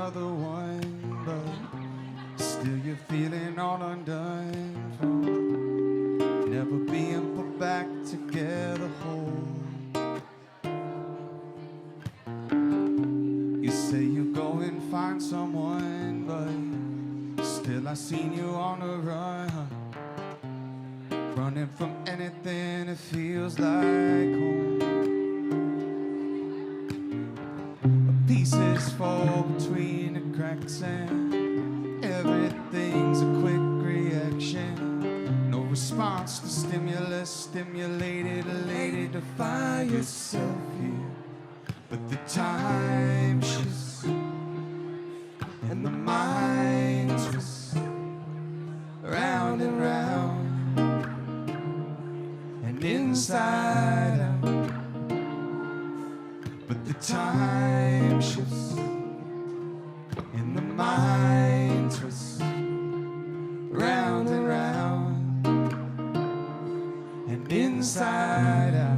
another one, but still you're feeling all undone from never being put back together whole. You say you go and find someone, but still I seen you on the run, running from anything that feels like home. Pieces fall between the cracks and everything's a quick reaction. No response to stimulus, stimulated, elated to find yourself here. But the time shifts and the mind twists round and round and inside out. But the time shifts and the mind twists round and round and inside out.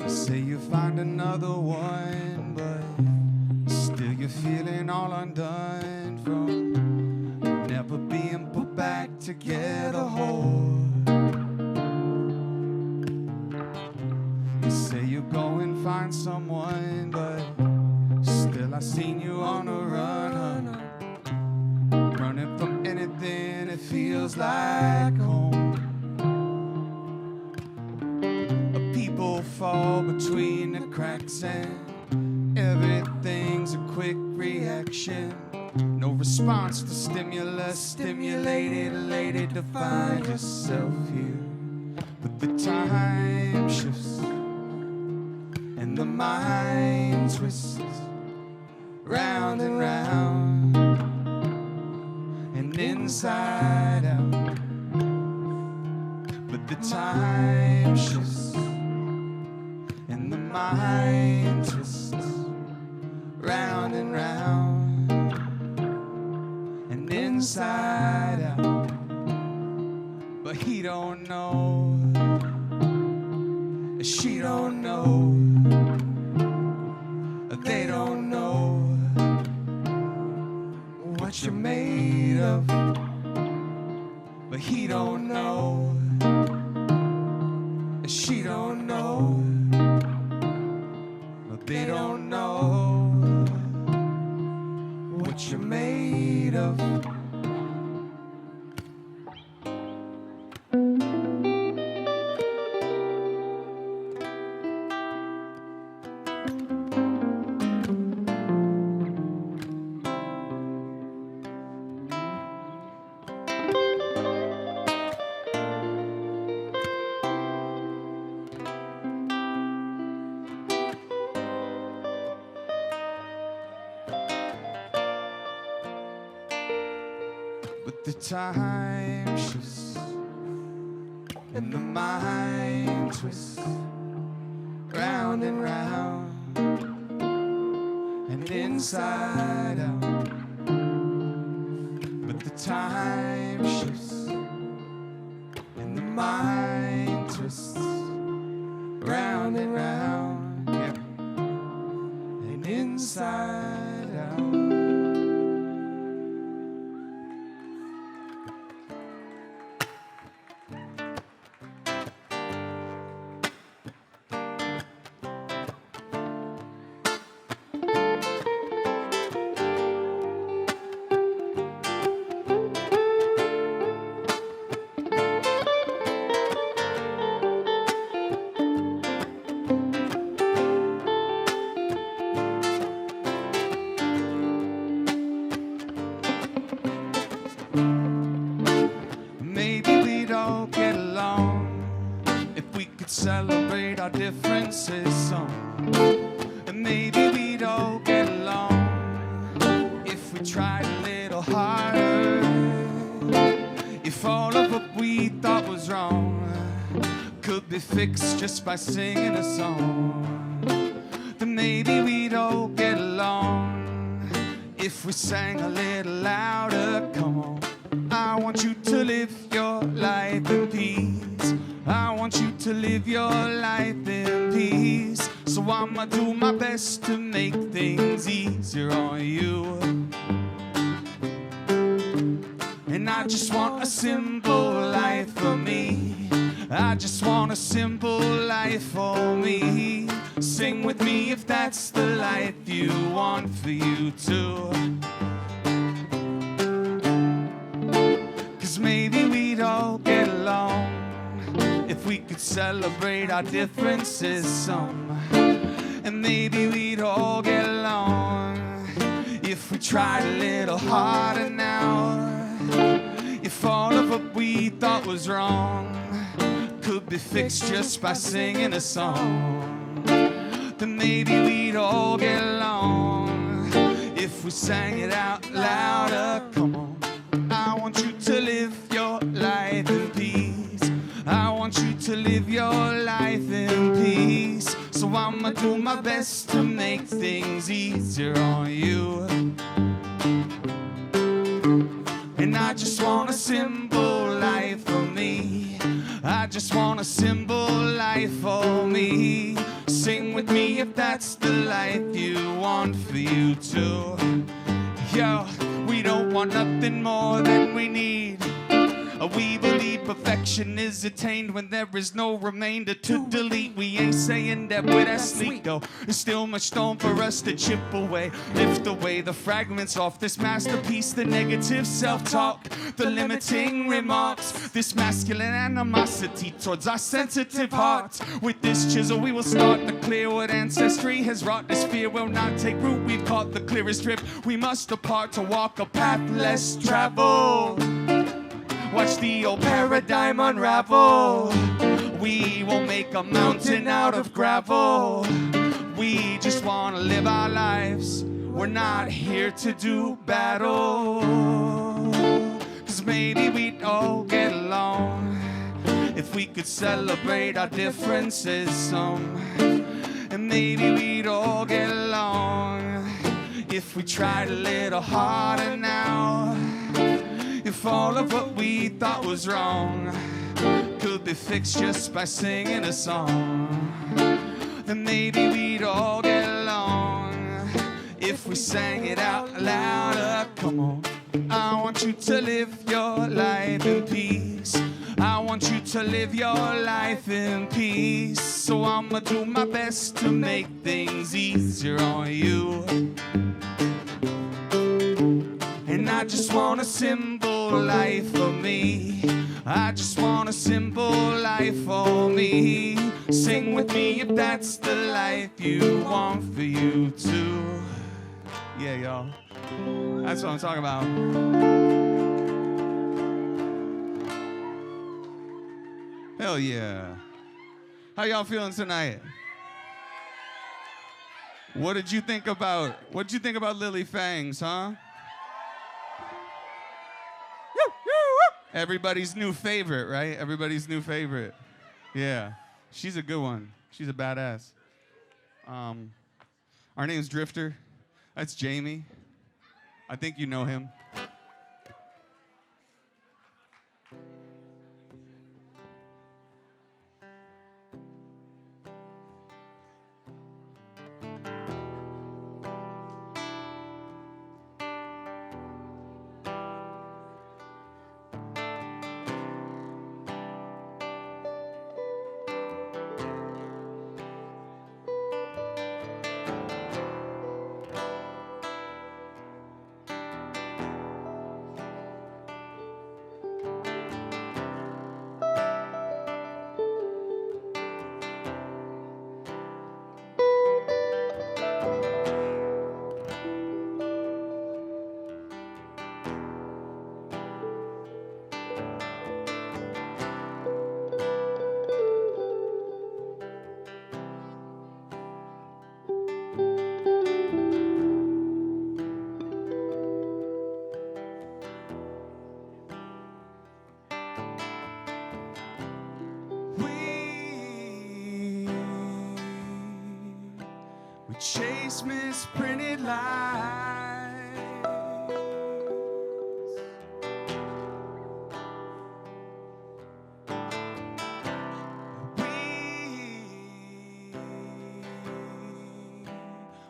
Say you find another one, but still you're feeling all undone from never being put back together whole. You say you go and find someone, but still I seen you on the run, running from anything that feels like home. People fall between the cracks and everything's a quick reaction. No response to stimulus, stimulated, elated to find yourself here. But the time shifts and the mind twists round and round and inside out. But the time shifts and the mind twists round and round and inside out. But he don't know, she don't know, they don't know what you're made of. But he don't know, she don't know, they don't know what you're made of. But the time shifts and the mind twists round and round and inside out. But the time shifts and the mind twists round and round, yeah, and inside out. our differences some. And maybe we'd all get along if we tried a little harder. If all of what we thought was wrong could be fixed just by singing a song, then maybe we'd all get along if we sang a little louder. Come on. I want you to live your life in peace. I want you to live your life in peace. So I'ma do my best to make things easier on you. And I just want a simple life for me. I just want a simple life for me. Sing with me if that's the life you want for you too. Cause maybe we'd all get along if we could celebrate our differences some. And maybe we'd all get along if we tried a little harder now. If all of what we thought was wrong could be fixed just by singing a song, then maybe we'd all get along if we sang it out louder. Come on. I want you to live your life in peace. I want you to live your life in peace. So I'ma do my best to make things easier on you. And I just want a simple life for me. I just want a simple life for me. Sing with me if that's the life you want for you too. Yo, we don't want nothing more than we need. We believe perfection is attained when there is no remainder to delete. We ain't saying that we're that sleek though. There's still much stone for us to chip away. Lift away the fragments off this masterpiece. The negative self-talk, the limiting remarks, this masculine animosity towards our sensitive hearts. With this chisel we will start to clear what ancestry has wrought. This fear will not take root. We've caught the clearest strip. We must depart to walk a path less traveled. Watch the old paradigm unravel. We will make a mountain out of gravel. We just want to live our lives. We're not here to do battle. Cause maybe we'd all get along if we could celebrate our differences some. And maybe we'd all get along if we tried a little harder now. If all of what we thought was wrong could be fixed just by singing a song, then maybe we'd all get along if we sang it out louder. Come on. I want you to live your life in peace. I want you to live your life in peace. So I'ma do my best to make things easier on you. And I just want a simple life for me. I just want a simple life for me. Sing with me if that's the life you want for you too. Yeah, y'all. That's what I'm talking about. Hell yeah. How y'all feeling tonight? What did you think about Lily Fangs, huh? Everybody's new favorite, right? Everybody's new favorite. Yeah. She's a good one. She's a badass. Our name's DRIFTR. That's Jamie. I think you know him. erase misprinted lies.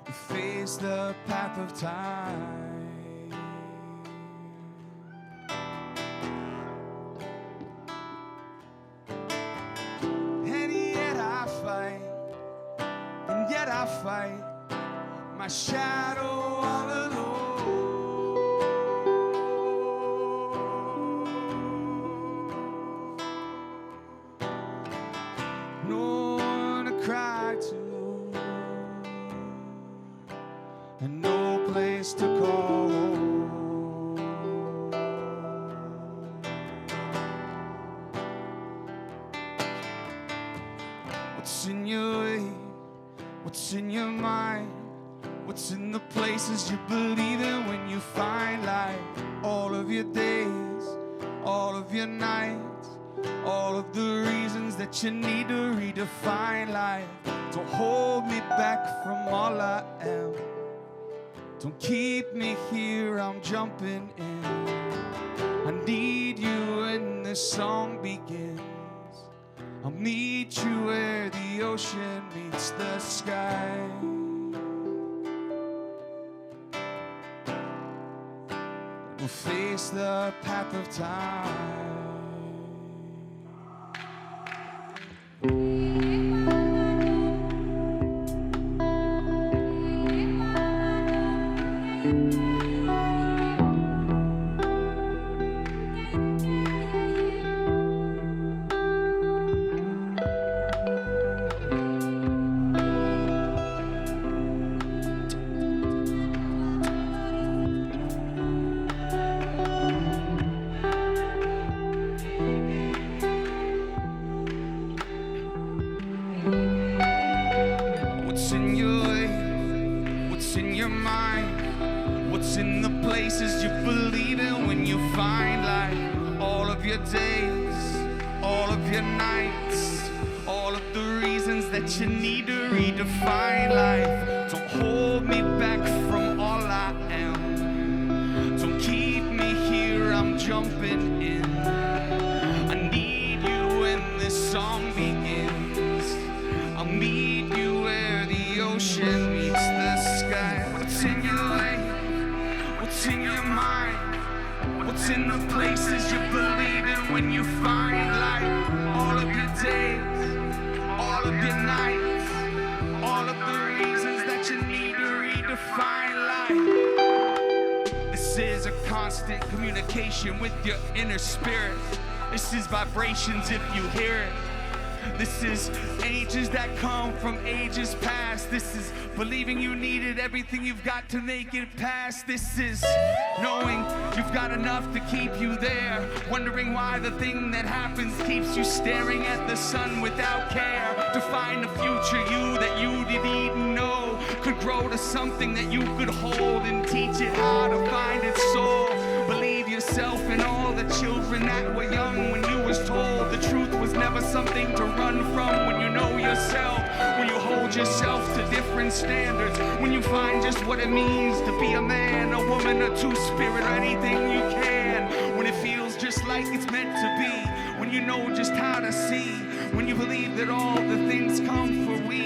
We face the path of time. And yet I fight, and yet I fight my shadow all alone. No one to cry to, and no place to call home. What's in your way? What's in your mind? What's in the places you believe in when you find life? All of your days, all of your nights, all of the reasons that you need to redefine life. Don't hold me back from all I am. Don't keep me here, I'm jumping in. I need you when this song begins. I'll meet you where the ocean meets the sky. We'll face the path of time. What's in your way? What's in your mind? What's in the places you believe in when you find life? All of your days, all of your nights, all of the reasons that you need to redefine life. Don't hold me back from all I am. Don't keep me here, I'm jumping in. I need you when this song begins. I'll meet you where the ocean meets the sky. What's in your way? What's in your mind? What's in the places you believe in when you find life? All of your days, all of your nights, all of the reasons that you need to redefine life. This is a constant communication with your inner spirit. This is vibrations if you hear it. This is ages that come from ages past. This is believing you needed everything you've got to make it past. This is knowing you've got enough to keep you there. Wondering why the thing that happens keeps you staring at the sun without care. To find the future you that you didn't even know could grow to something that you could hold and teach it how to find its soul. Believe yourself and all the children that were young when you was told the truth was never something to run from. When you know yourself, when you hold yourself to different standards, when you find just what it means to be a man, a woman, a two-spirit, or anything you can, when it feels just like it's meant to be, when you know just how to see, when you believe that all the things come for we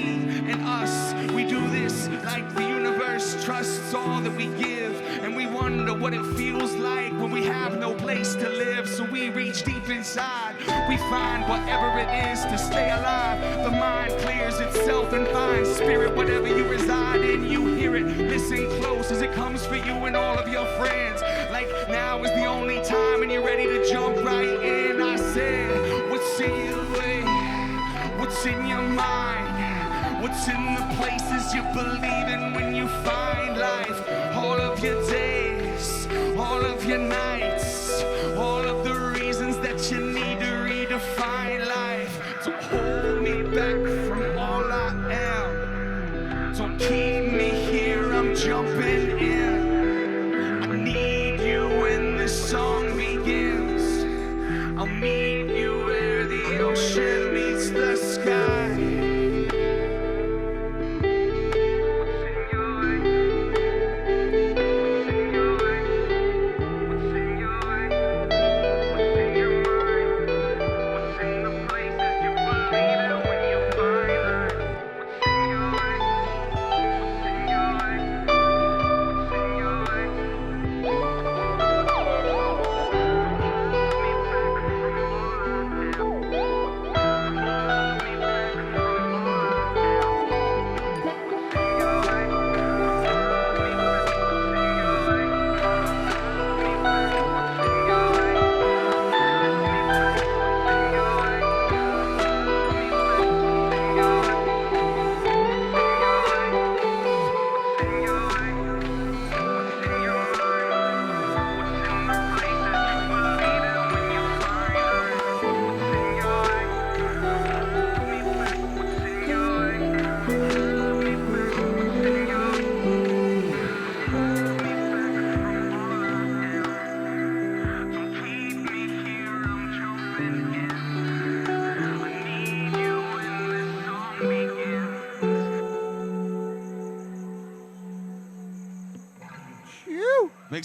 and us. We do this like the universe trusts all that we give, and we wonder what it feels like when we have no place to live. So we reach deep inside, we find whatever it is to stay alive. The mind clears itself and finds spirit. Whatever you reside in, you hear it. Listen close as it comes for you and all of your friends. Like now is the only time and you're ready to jump right in. I said, what's in your way? What's in your mind? What's in the places you believe in when you find life? All of your days, all of your nights, all of the reasons that you need to redefine life. Don't hold me back from all I am. Don't keep me here, I'm jumping in. I need you when this song begins. I'll meet you where the ocean meets the sky. What's in your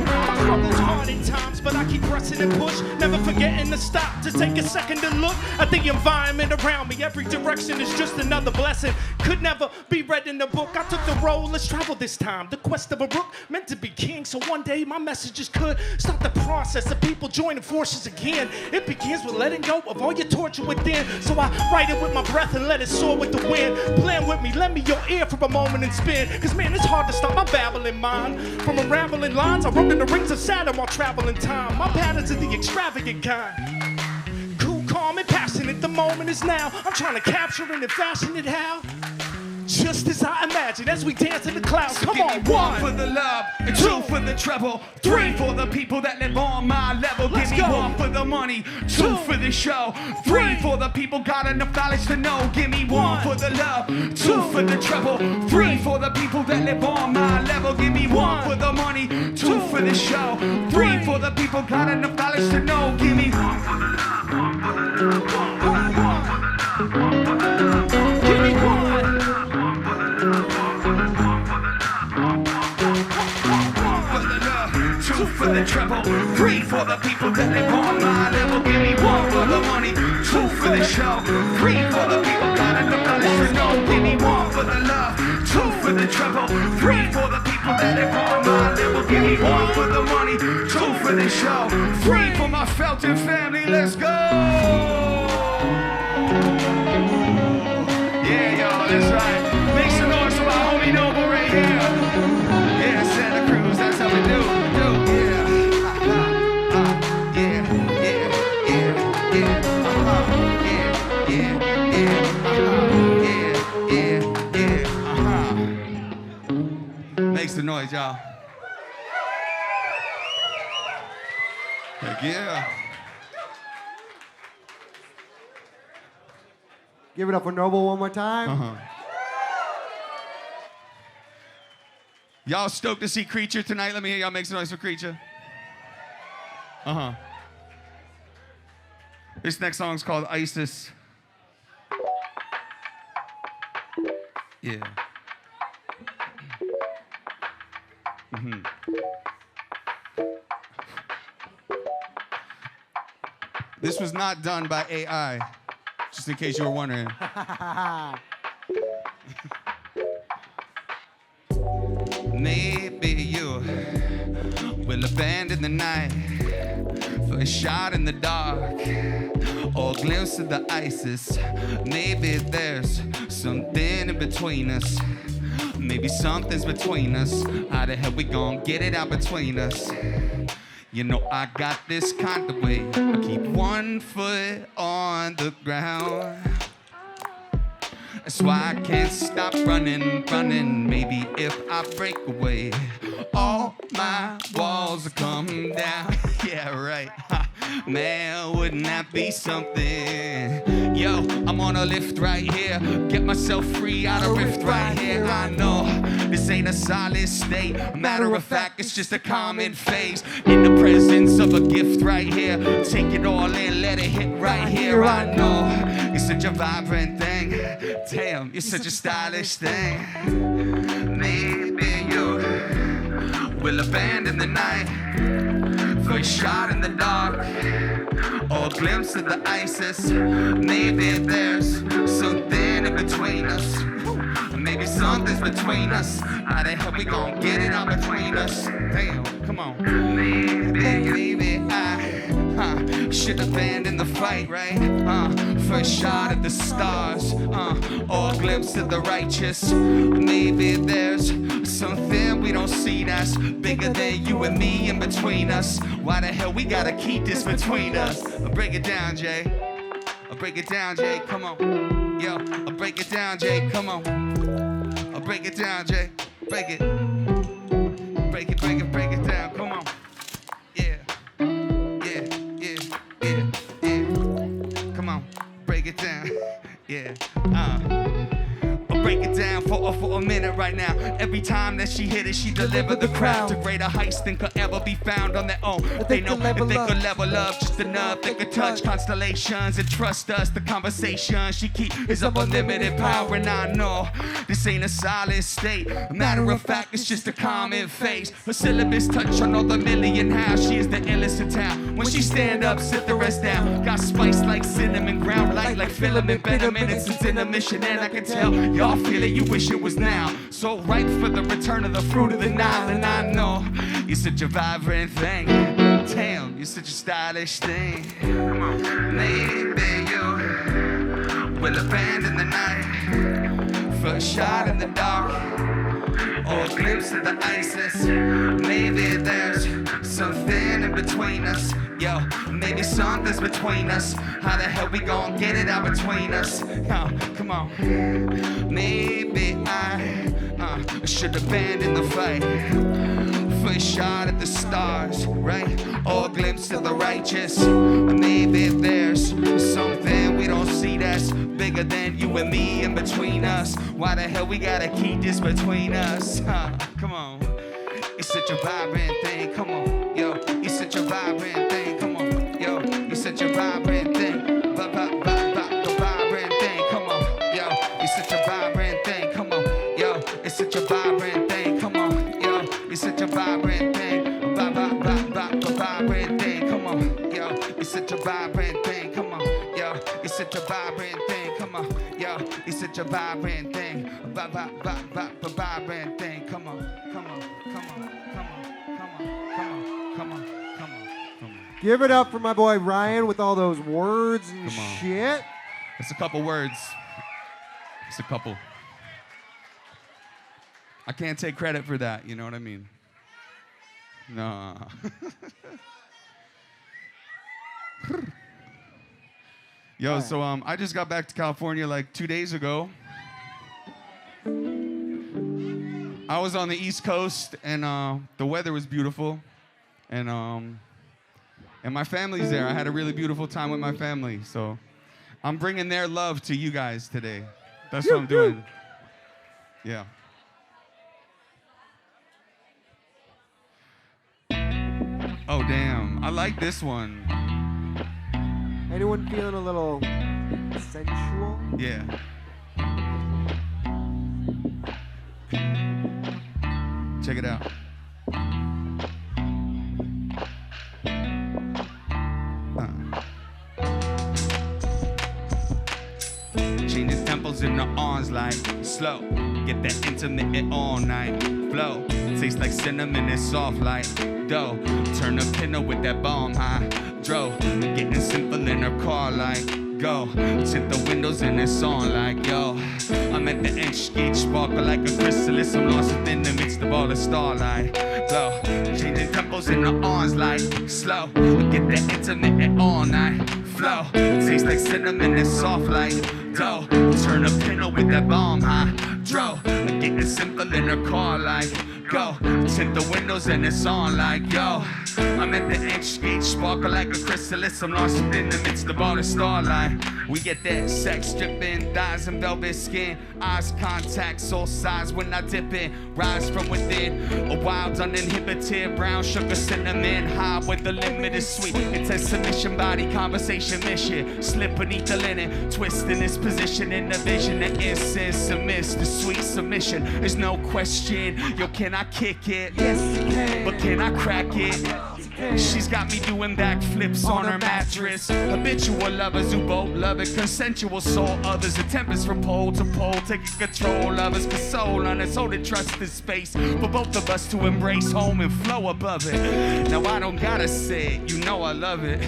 My struggle's hard at times, but I keep pressing and push, never forgetting to stop to to take a second to look at the environment around me. Every direction is just another blessing. Could never be read in the book. I took the road, let's travel this time. The quest of a rook, meant to be king. So one day my messages could start the process of people joining forces again. It begins with letting go of all your torture within. So I write it with my breath and let it soar with the wind. Plan with me, lend me your ear for a moment and spin. Cause man, it's hard to stop my babbling mind. From unraveling lines, I wrote in the rings of Saturn while traveling time. My patterns are the extravagant kind. Cool, calm, and passionate, the moment is now. I'm trying to capture it and fashion it how? Just as I imagine, as we dance in the clouds. So Come give on, me one for the love, and two for the treble, three for the people that live on my level. Let's Give me go. one for the money, two for the show, three for the people got enough knowledge to know. Give me one for the love, two for the treble, three for the people that live on my level. Give me one for the money, two for the show, three for the people got enough knowledge to know. Give me one for the love, one for the love, one for the love. Give me one. Two for the treble, three for the people that live on my level. Give me one for the money, two for the show, three for the people got enough knowledge to know. Give me one for the love, two for the treble, three for the people that live on my level. Give me one for the money, two for the show, three for my Felton family. Let's go! Yeah, y'all, that's right. Make some noise for my homie Noble right here. Yeah, Santa Cruz, that's how we do. Makes the noise, y'all. Heck yeah. Give it up for Noble one more time. Y'all stoked to see Creature tonight? Let me hear y'all make some noise for Creature. This next song's called Isis. Yeah. This was not done by AI, just in case you were wondering. Maybe you will abandon the night for a shot in the dark or a glimpse of the ISIS. Maybe there's something in between us. Maybe something's between us. How the hell we gon' get it out between us? You know I got this kind of way. I keep one foot on the ground. That's why I can't stop running. Maybe if I break away, all my walls will come down. Yeah, right. Man, wouldn't that be something? Yo, I'm on a lift right here. Get myself free out of rift right here. I know this ain't a solid state. Matter of fact, it's just a common phase. In the presence of a gift right here. Take it all in, let it hit right here. I know you're such a vibrant thing. Damn, you're such a stylish thing. Maybe you will abandon the night for a shot in the dark or a glimpse of the ISIS. Maybe there's something in between us. Maybe something's between us. How the hell we gon' get it out between us? Damn, come on. Maybe I should abandon the fight, right? First shot at the stars, or a glimpse of the righteous. Maybe there's something we don't see that's bigger than you and me in between us. Why the hell we gotta keep this between us? I'll break it down, Jay. I'll break it down, Jay. Come on. Yo, I'll break it down, Jay. Come on. I'll break it down, Jay. Break it. Break it, break it, break it down. Come on. Yeah. Yeah, yeah, yeah, yeah. Come on. Break it down. Yeah. I'll break it down for a minute right now. Every time that she hit it, she delivered the crowd to greater heights than could ever be found on their own. They know if they could level up just enough, they could touch constellations and trust us. The conversation she keep is of unlimited power, and I know this ain't a solid state. Matter of fact, it's just a common phase. Her syllabus touch on all the million how she is the illest in town. When she stand up, sit the rest down. Got spice like cinnamon, ground light like filament, better minutes since intermission, and I can tell y'all feel it. You wish it was now. So ripe for the return of the fruit of the Nile, and I know you're such a vibrant thing. Damn, you're such a stylish thing. Maybe you will abandon the night for a shot in the dark or a glimpse of the ISIS. Maybe there's something in between us. Yo, maybe something's between us. How the hell we gon' get it out between us? Yo, come on. Maybe I should abandon the fight for a shot at the stars, right? Or a glimpse of the righteous. Maybe there's something we don't see that's bigger than you and me in between us. Why the hell we gotta keep this between us? Come on. It's such a vibrant thing, come on. Yo, it's such a vibrant thing, come on. Yo, it's such a vibrant thing. Vibrant thing, come on. Yo, it's such a vibrant thing, come on. Yo, it's such a vibrant thing, come on. Yo, it's such a vibrant thing. Vibrant thing, come on. Yo, it's such a vibrant thing, come on. Yo, it's such a vibrant thing, come on. Yo, it's such a vibrant thing. Vibrant thing, come on. Come on, come on, come on, come on, come on, come on, come on. Give it up for my boy Ryan with all those words and shit. It's a couple words. It's a couple. I can't take credit for that, you know what I mean? No. Yo, so I just got back to California like 2 days ago. I was on the East Coast, and the weather was beautiful, and my family's there. I had a really beautiful time with my family, so I'm bringing their love to you guys today. That's what I'm doing. Yeah. Oh, damn. I like this one. Anyone feeling a little sensual? Yeah. Check it out. Changing tempos in the arms like slow. Get that intimate all night flow. Tastes like cinnamon and soft like dough. Turn a pinner with that bomb high. Dro, getting simple in her car like go. Tint the windows and it's on like yo. I'm at the inch gauge, sparkle like a chrysalis. I'm lost within the midst of all the starlight. Glow, changing tempos in the arms like slow. Get that intimate all night flow. Tastes like cinnamon and soft like dough. Turn a pinner with that bomb high. Dro, getting simple in her car like go. Tint the windows and it's on like yo. I'm at the inch gauge, sparkle like a chrysalis. I'm lost within the midst of all the starlight. We get that sex dripping, thighs and velvet skin, eyes contact, soul size when I dip in. Rise from within, a wild uninhibited, brown sugar cinnamon, high with the limit is sweet. Intense submission, body conversation mission. Slip beneath the linen, twist in this position in the vision. The incense submits the sweet submission. There's no question, yo, can I kick it? Yes, you can. But can I crack it? She's got me doing backflips on her mattress. Habitual lovers who both love it. Consensual soul others. A tempest from pole to pole. Taking control of us. Console on us. Holding trust in space. For both of us to embrace home and flow above it. Now I don't gotta say it. You know I love it.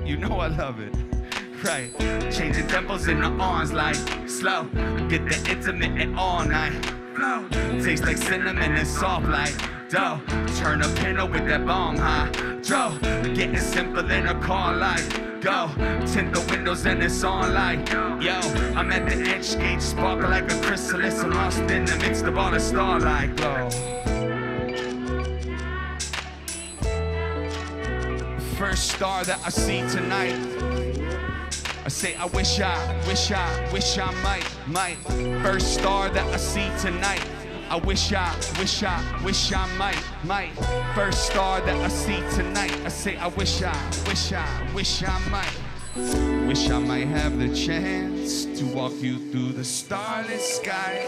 You know I love it. Right. Changing tempos in the arms like slow. Get the intimate and all night flow. Tastes like cinnamon and soft like dough. Turn a pinner with that bomb high. Dro, getting simple in a car like go. Tint the windows and it's on like yo. I'm at the inch gauge, sparkle like a chrysalis. I'm lost in the midst of all the starlight glow. First star that I see tonight. I say I wish I might. First star that I see tonight. I wish I might. First star that I see tonight. I say I wish I might. Wish I might have the chance to walk you through the starless sky.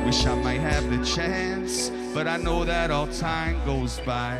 Wish I might have the chance, but I know that all time goes by.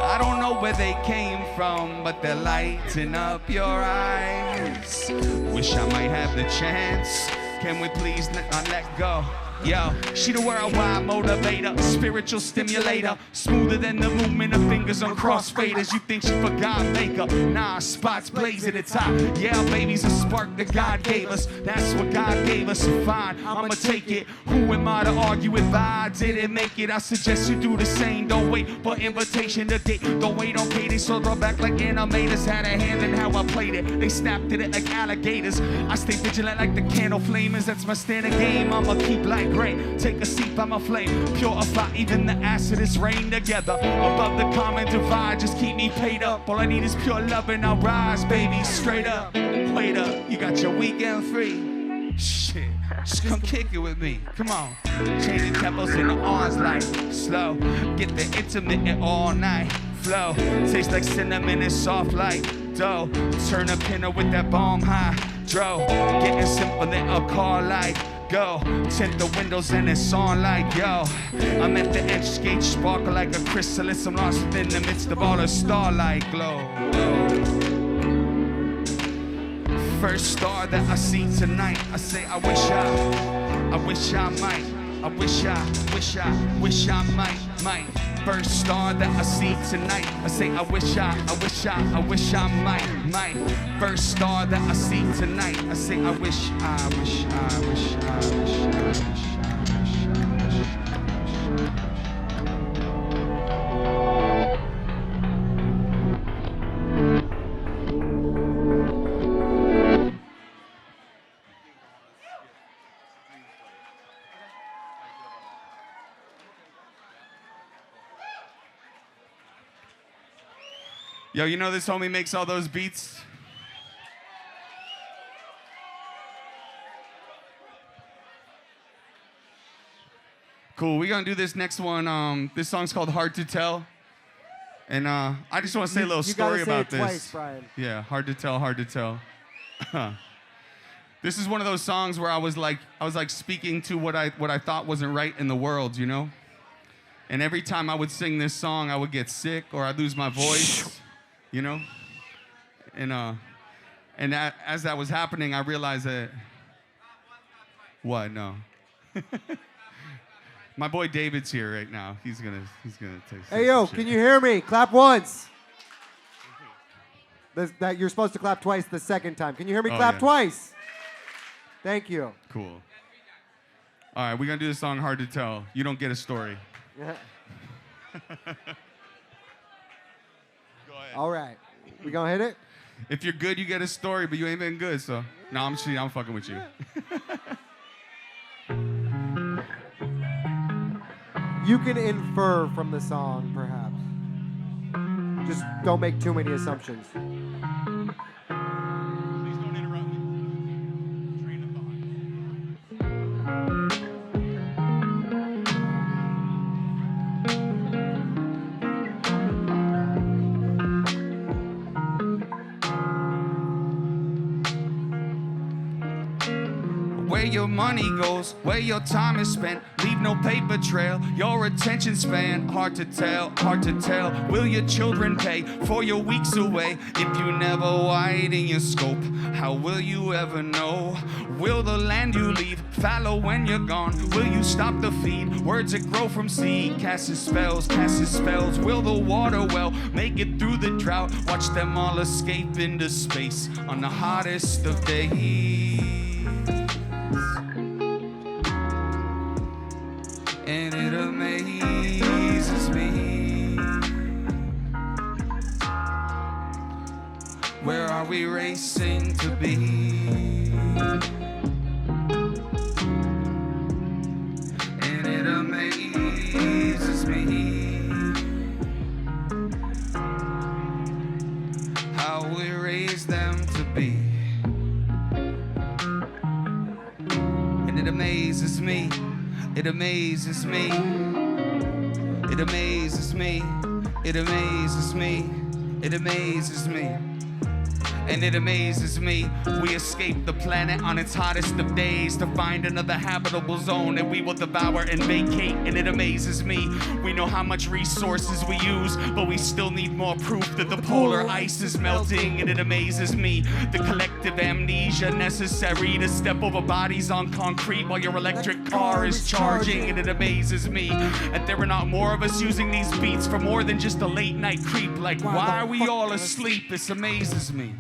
I don't know where they came from, but they're lighting up your eyes. Wish I might have the chance. Can we please not let go? Yo, she the worldwide motivator, spiritual stimulator, smoother than the movement of fingers on crossfaders. You think she forgot makeup? Nah, spots blazing at top. Yeah, baby's a spark that God gave us. That's what God gave us. So fine, I'ma take it. Who am I to argue if I didn't make it? I suggest you do the same. Don't wait for invitation to date. Don't wait on payday. So throw back like animators. Had a hand in how I played it. They snapped at it like alligators. I stay vigilant like the candle flamers. That's my standard game. I'ma keep like grain. Take a seat by my flame. Purify even the acidest rain together. Above the common divide, just keep me paid up. All I need is pure love and I'll rise, baby, straight up. Wait up, you got your weekend free. Shit, just come kick it with me. Come on. Changing tempos in the arms like slow. Get the intermittent all night. Flow. Tastes like cinnamon and soft like dough. Turn a pinner with that bomb high. Dro. Getting simple in a car like go. Tint the windows and it's on like yo. I'm at the edge, skate sparkle like a chrysalis. I'm lost within the midst of all the starlight glow. First star that I see tonight. I say I wish I might. I wish I might. First star that I see tonight. I say I wish I might. First star that I see tonight. I say I wish. Yo, you know this homie makes all those beats? Cool, we're gonna do this next one. This song's called Hard to Tell. And I just wanna say a little story about this. Twice, Brian. Yeah, hard to tell. This is one of those songs where I was like speaking to what I thought wasn't right in the world, you know? And every time I would sing this song, I would get sick or I'd lose my voice. You know, and as that was happening, I realized that. What? No. My boy David's here right now. He's gonna take. Hey yo, can you hear me? Clap once. That you're supposed to clap twice the second time. Can you hear me? Clap twice. Thank you. Cool. All right, we're gonna do the song Hard to Tell. You don't get a story. Yeah. All right. We gonna hit it? If you're good, you get a story, but you ain't been good, so. No, I'm cheating. I'm fucking with you. You can infer from the song, perhaps. Just don't make too many assumptions. Please don't interrupt me. Train of Where your money goes, where your time is spent, leave no paper trail, your attention span, hard to tell. Will your children pay for your weeks away? If you never widen your scope, how will you ever know? Will the land you leave fallow when you're gone? Will you stop the feed, words that grow from seed? Casting spells, will the water well make it through the drought? Watch them all escape into space on the hottest of days. And it amazes me. Where are we racing to be? And it amazes me how we raise them to be. And it amazes me. It amazes me. It amazes me. It amazes me. It amazes me. And it amazes me, we escape the planet on its hottest of days to find another habitable zone that we will devour and vacate. And it amazes me, we know how much resources we use, but we still need more proof that the polar ice is melting. And it amazes me, the collective amnesia necessary to step over bodies on concrete while your electric car is charging. And it amazes me that there are not more of us using these beats for more than just a late night creep. Like, why are we all asleep? This amazes me.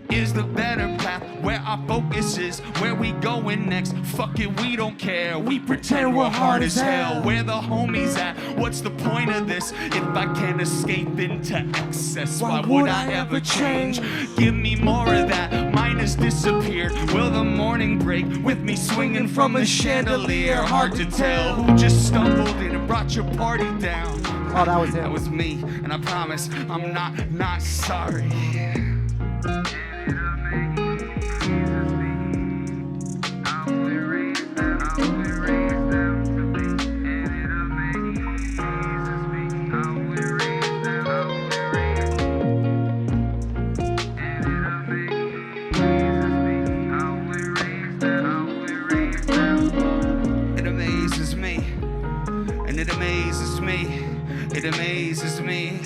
Is the better path where our focus is, where we going next? Fuck it, we don't care. We pretend we're hard as hell. Where the homies at? What's the point of this? If I can't escape into excess, why would I ever change? Give me more of that. Mine has disappeared. Will the morning break with me swinging from the chandelier? Hard to tell who just stumbled in and brought your party down. Oh, that was him. That was me, and I promise I'm not sorry. It amazes me,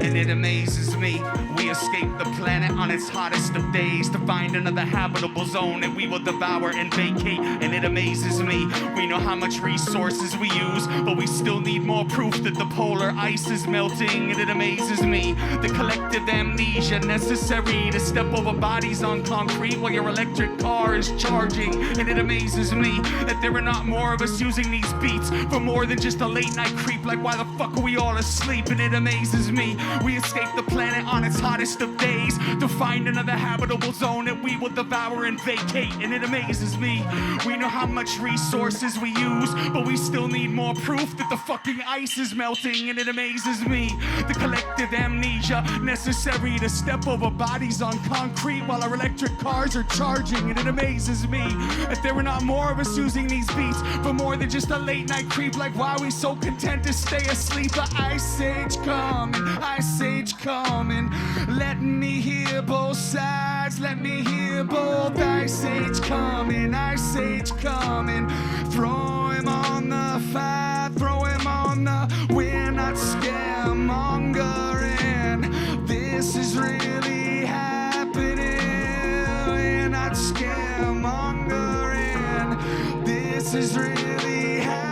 and it amazes me. We escape the planet on its hottest of days to find another habitable zone that we will devour and vacate. And it amazes me, we know how much resources we use, but we still need more proof that the polar ice is melting. And it amazes me, the collective amnesia necessary to step over bodies on concrete while your electric car is charging. And it amazes me that there are not more of us using these beats for more than just a late night creep. Like, why the fuck are we all asleep? And it amazes me, we escape the planet on its hottest of days to find another habitable zone that we will devour and vacate. And it amazes me, we know how much resources we use, but we still need more proof that the fucking ice is melting. And it amazes me, the collective amnesia necessary to step over bodies on concrete while our electric cars are charging. And it amazes me that there are not more of us using these beats for more than just a late night creep. Like, why are we so content to stay asleep? The ice age coming, ice age coming. Let me hear both sides, let me hear both. Ice age coming, ice age coming. Throw him on the fire, throw him on the. We're not scaremongering. This is really happening. We're not scaremongering. This is really happening.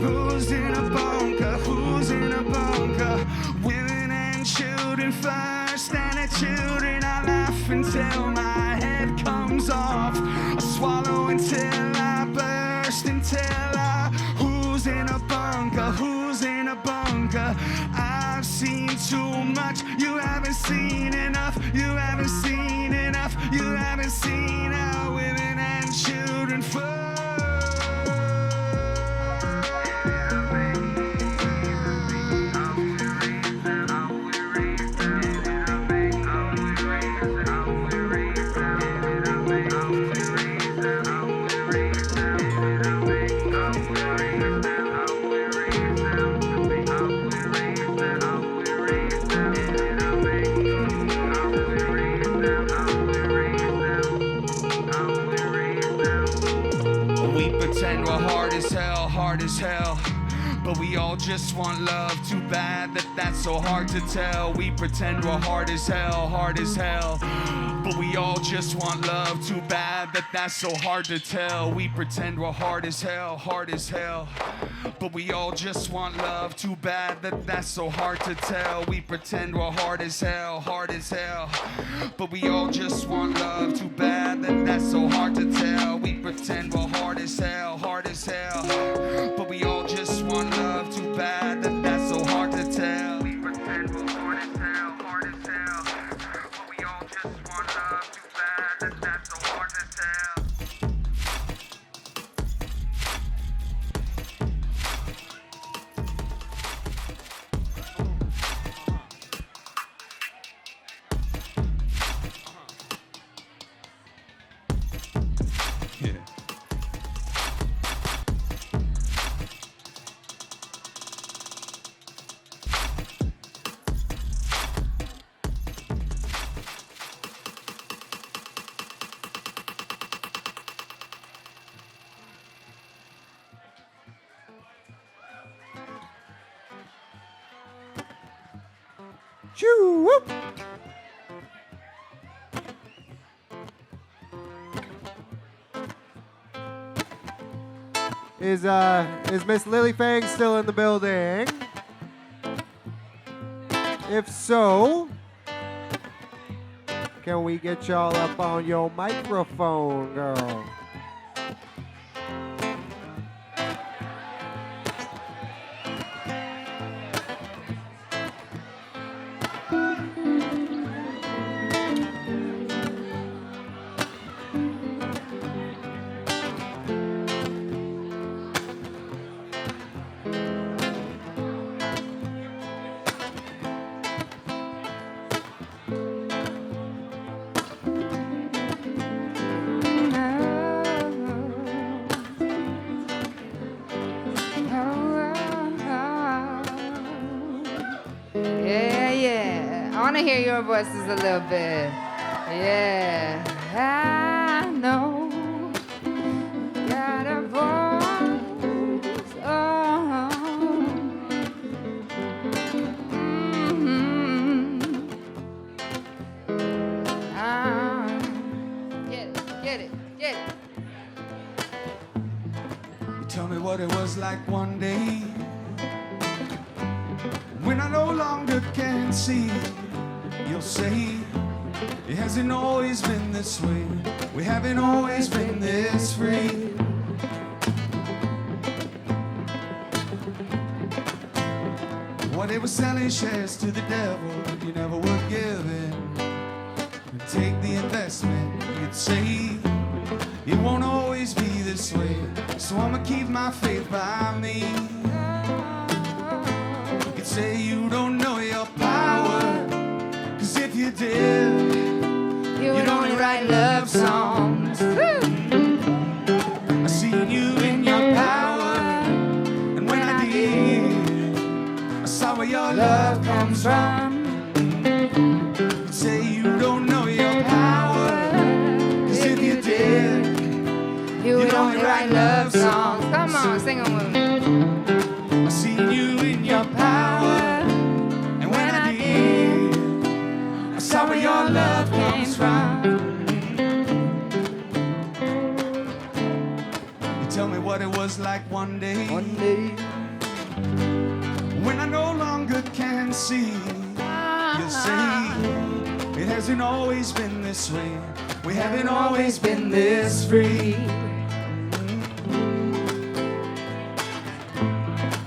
Who's in a bunker? Who's in a bunker? Women and children first, and the children I laugh until my head comes off. I swallow until I burst, until I. Who's in a bunker? Who's in a bunker? I've seen too much. You haven't seen enough. You haven't seen enough. You haven't seen our women and children first. Hard as hell, but we all just want love. Too bad that that's so hard to tell. We pretend we're hard as hell, but we all just want love. Too bad that that's so hard to tell. We pretend we're hard as hell, but we all just want love. Too bad that that's so hard to tell. We pretend we're hard as hell, but we all just want love. Too bad that that's so hard to tell. We pretend we're hard as hell, but we all just want Choo whoop. Is Miss Lily Fang still in the building? If so, can we get y'all up on your microphone, girl? Hear your voices a little bit. Yeah, I know. Got a voice. Oh. Get it. You tell me what it was like one day when I no longer can see. You'll say, it hasn't always been this way. We haven't always been this free. Well, they were selling shares to the devil. You never would give in. And take the investment. You'd say, it won't always be this way. So I'ma keep my faith by me. You'd say you don't know your power. If you did, you would only write love songs. I seen you in your power, and when I did, I saw where your love comes from. You say you don't know your power, 'cause if you did, you would only write love songs. Come on, sing them with me. I seen you in your power, and when I did, I saw where your love comes from. You tell me what it was like one day. When I no longer can see. You say it hasn't always been this way. We haven't always been this free.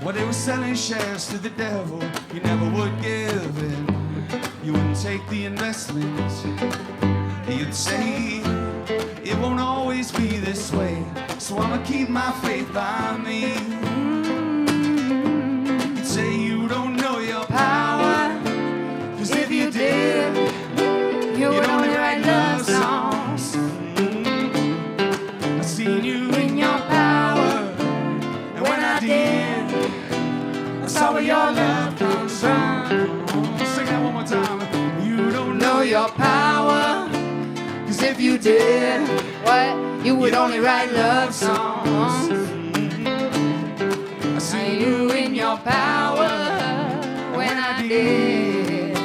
Well, they were selling shares to the devil. You never would give in. You wouldn't take the investment. You'd say it won't always be this way. So I'ma keep my faith by me. You'd say you don't know your power. 'Cause if you did, you would only write love songs. I seen you in your power, and when I did, I saw where your love comes from. Sing that one more time. You don't know your power, 'cause if you did, what? You would only write love songs. I seen you in your Power when I did.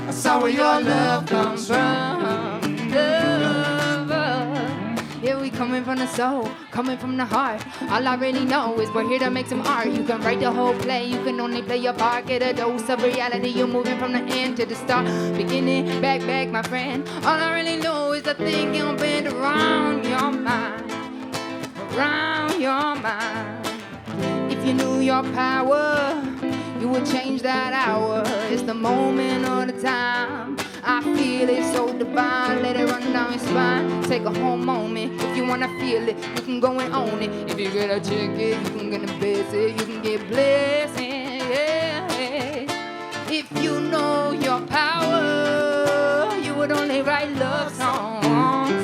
I saw where your love comes from. Yeah, we coming from the soul, coming from the heart. All I really know is we're here to make some art. You can write the whole play, you can only play your part. Get a dose of reality, you're moving from the end to the start. Beginning, back, my friend. All I really know is the thing you'll bend around your mind. Around your mind. If you knew your power, you would change that hour. It's the moment or the time. I feel it so divine. Let it run down your spine. Take a whole moment. If you wanna feel it, you can go and own it. If you get a ticket, you can get a visit. You can get blessing. Yeah. If you know your power, you would only write love songs.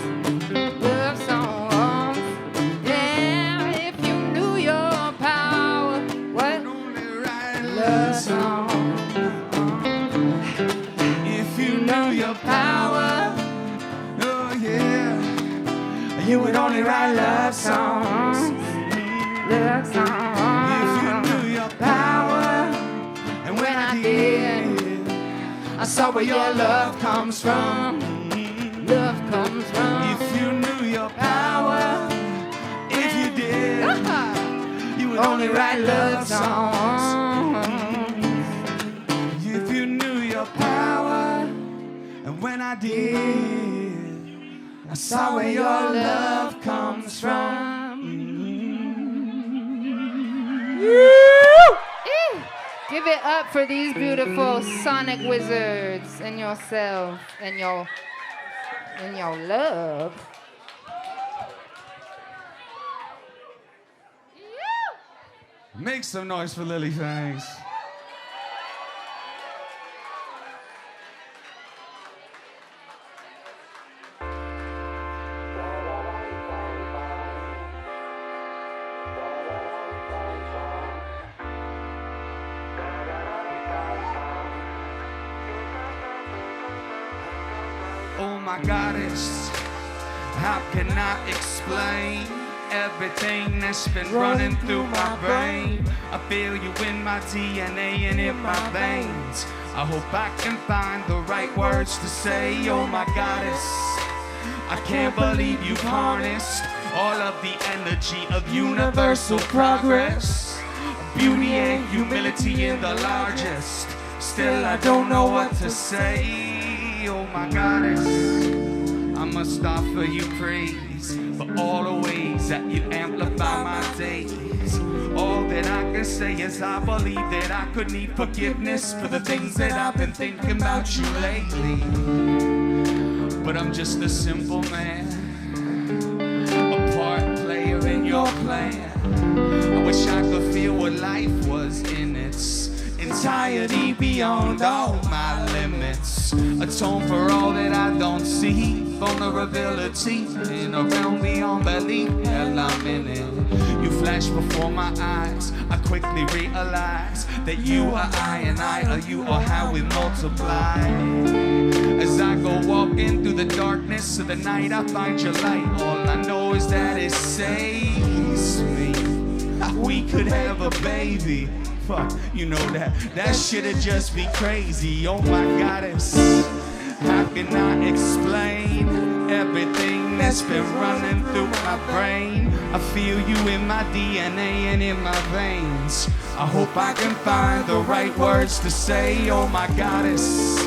Love songs. Yeah. If you knew your power, what? Love songs. Your power, oh yeah, you would only write love songs, love songs. If you knew your power, and when I did, I saw where your love comes from. Love comes from. If you knew your power, if you did, you would Only write love songs. If you knew your power, and when I did, I saw where your love comes from. Give it up for these beautiful sonic wizards and yourself and your love. Make some noise for Lily Fangs. Oh my goddess, how can I explain everything that's been running through my brain? I feel you in my DNA and in my veins. I hope I can find the right words to say. Oh my goddess, I can't believe you've harnessed all of the energy of universal progress. Beauty and humility in the largest. Still I don't know what to say. Oh my goddess, I must offer you praise for all the ways that you amplify my days. All that I can say is I believe that I could need forgiveness for the things that I've been thinking about you lately. But I'm just a simple man, a part player in your plan. I wish I could feel what life was in its entirety beyond all my limits. Atone for all that I don't see. Vulnerability in a realm beyond belief. Hell, I'm in it. You flash before my eyes. I quickly realize that you are I and I are you, or how we multiply. As I go walking through the darkness of the night, I find your light. All I know is that it saves me. We could have a baby. Fuck, you know that shit'd just be crazy. Oh my goddess, how can I explain everything that's been running through my brain? I feel you in my DNA and in my veins. I hope I can find the right words to say. Oh my goddess,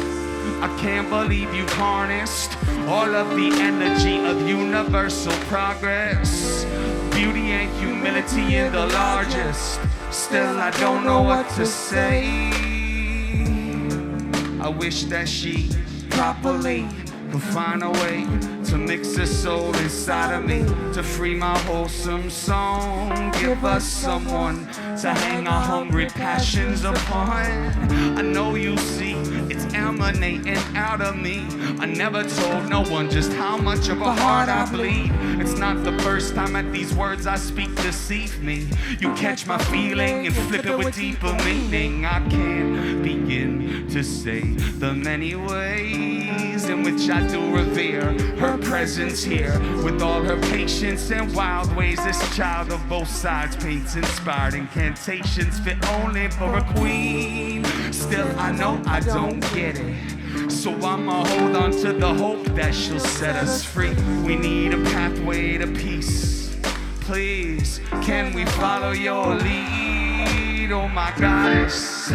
I can't believe you harnessed all of the energy of universal progress. Beauty and humility in the largest. Still I don't know what to say. I wish that she properly could find a way to mix the soul inside of me, to free my wholesome song. Give us someone to hang our hungry passions upon. I know you see it's emanating out of me. I never told no one just how much of a heart I bleed. It's not the first time that these words I speak deceive me. You catch my feeling and flip it with deeper meaning. I can't begin to say the many ways in which I do revere her presence here. With all her patience and wild ways, this child of both sides paints inspired incantations fit only for a queen. Still I know I don't get it, so I'ma hold on to the hope that she'll set us free. We need a pathway to peace. Please, can we follow your lead? Oh my goddess,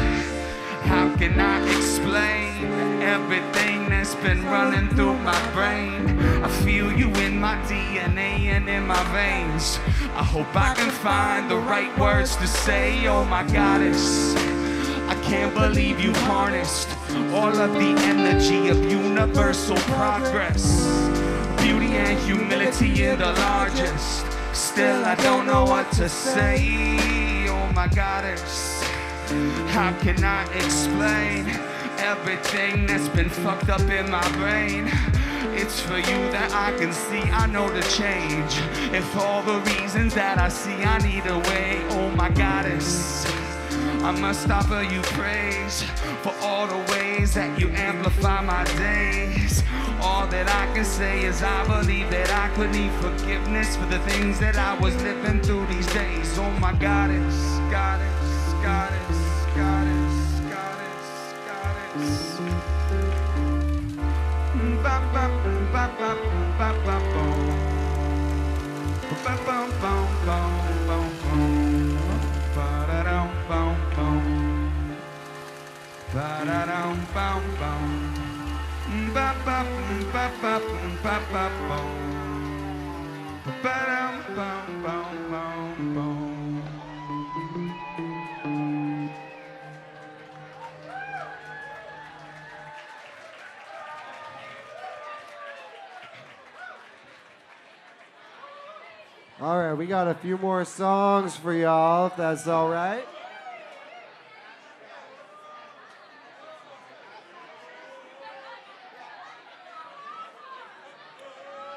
how can I explain everything that's been running through my brain? I feel you in my DNA and in my veins. I hope I can find the right words to say. Oh my goddess, I can't believe you harnessed all of the energy of universal progress. Beauty and humility in the largest. Still I don't know what to say. Oh my goddess, how can I explain everything that's been fucked up in my brain? It's for you that I can see, I know the change. If all the reasons that I see, I need a way. Oh my goddess, I must offer you praise for all the ways that you amplify my days. All that I can say is I believe that I could need forgiveness for the things that I was living through these days. Oh my goddess, goddess, goddess, goddess, goddess, goddess. All right, we got a few more songs for y'all, if that's all right.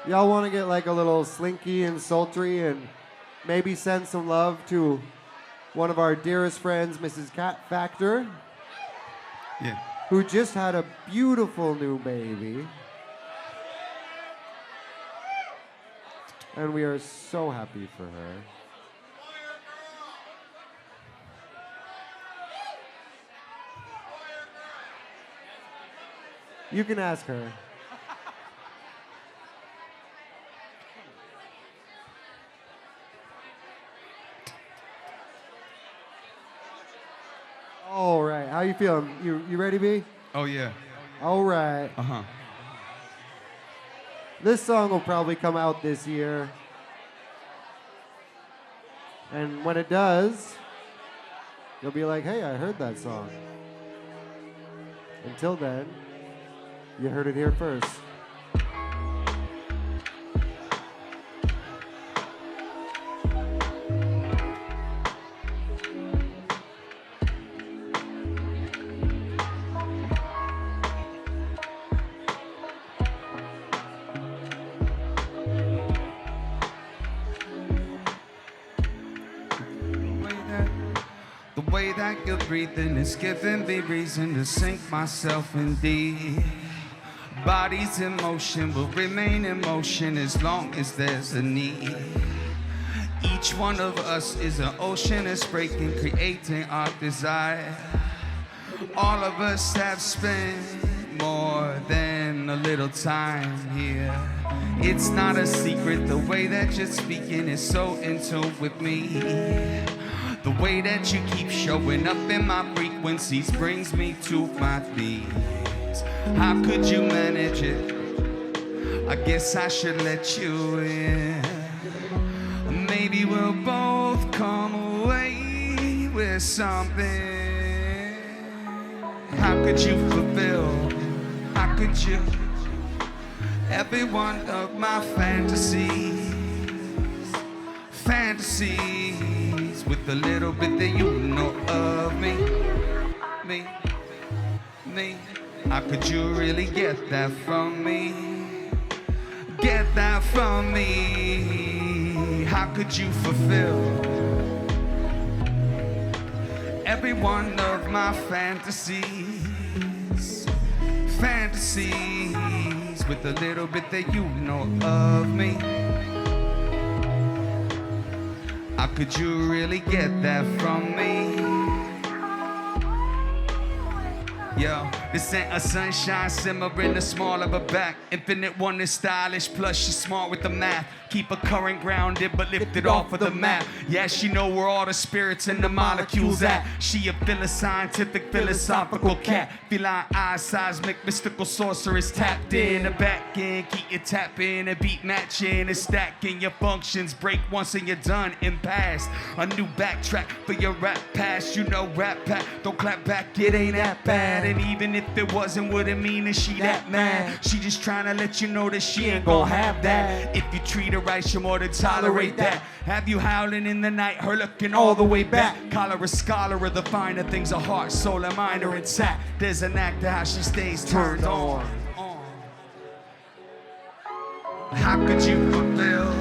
Y'all want to get like a little slinky and sultry and maybe send some love to one of our dearest friends, Mrs. Cat Factor, Yeah. who just had a beautiful new baby. And we are so happy for her. You can ask her. All right, how you feeling? You ready, B? Oh, yeah. All right. Uh-huh. This song will probably come out this year. And when it does, you'll be like, hey, I heard that song. Until then, you heard it here first. The way that you're breathing is giving me reason to sink myself in deep. Bodies in motion will remain in motion as long as there's a need. Each one of us is an ocean that's breaking, creating our desire. All of us have spent more than a little time here. It's not a secret, the way that you're speaking is so in tune with me. The way that you keep showing up in my frequencies brings me to my knees. How could you manage it? I guess I should let you in. Maybe we'll both come away with something. How could you fulfill? How could you? Every one of my fantasies with a little bit that you know of me. How could you really get that from me? Get that from me. How could you fulfill every one of my fantasies with a little bit that you know of me? How could you really get that from me? Yo, this ain't a sunshine simmering the small of her back. Infinite one is stylish, plus she's smart with the math. Keep her current grounded, but lift it off of the map. Yeah, she know where all the spirits and the molecules at. She a philoscientific, philosophical cat. Feline eye, seismic, mystical sorceress tapped in. The back end, keep you tapping and beat matching and stacking your functions. Break once and you're done in past. A new backtrack for your rap past. You know rap pack, don't clap back, it ain't that bad. And even if it wasn't, wouldn't mean that she that mad. She just trying to let you know that she ain't gon' have that. If you treat her right, she'll more than tolerate that. Have you howling in the night, her looking all the way back. Call her a scholar of the finer things of heart, soul, and mind are intact. There's an act to how she stays turned on. How could you fulfill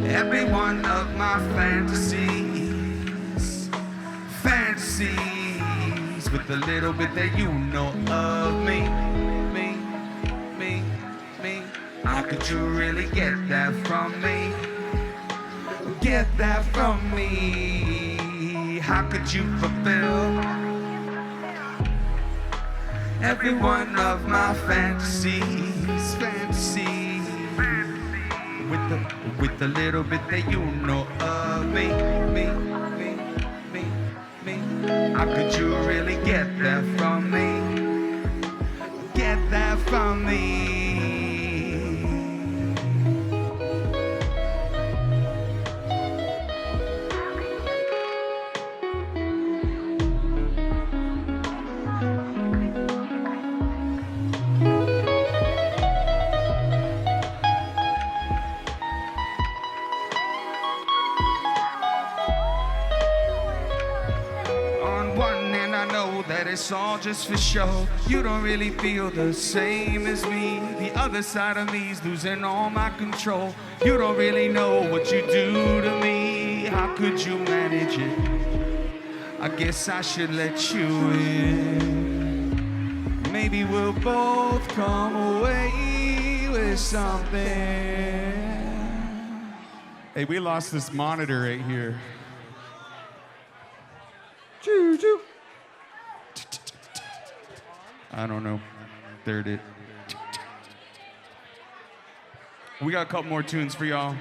every one of my fantasies with a little bit that you know of me? How could you really get that from me? Get that from me. How could you fulfill every one of my fantasies, fantasies. With a little bit that you know of me. How could you really get that from me? Get that from me. It's all just for show. You don't really feel the same as me. The other side of me's losing all my control. You don't really know what you do to me. How could you manage it? I guess I should let you in. Maybe we'll both come away with something. Hey, we lost this monitor right here. Choo choo. I don't know. There it is. We got a couple more tunes for y'all.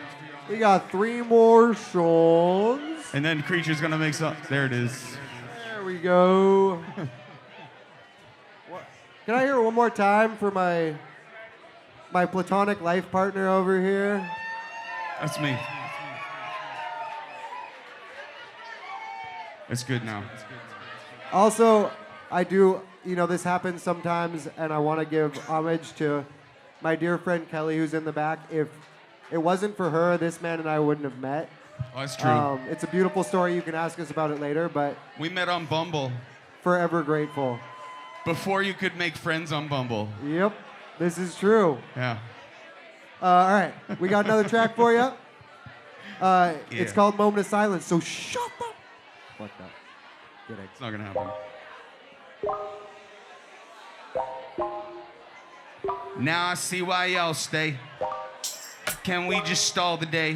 We got 3 more songs. And then Creature's gonna make some. There it is. There we go. Can I hear it one more time for my platonic life partner over here? That's me. It's good now. Also, I do, this happens sometimes, and I want to give homage to my dear friend Kelly, who's in the back. If it wasn't for her, this man and I wouldn't have met. Oh, that's true. It's a beautiful story. You can ask us about it later, but We met on Bumble. Forever grateful. Before you could make friends on Bumble. Yep, this is true. Yeah. All right, we got another track for you. It's called Moment of Silence, so shut up. Fuck that. Kidding. It's not gonna happen. Now I see why y'all stay. Can we just stall the day?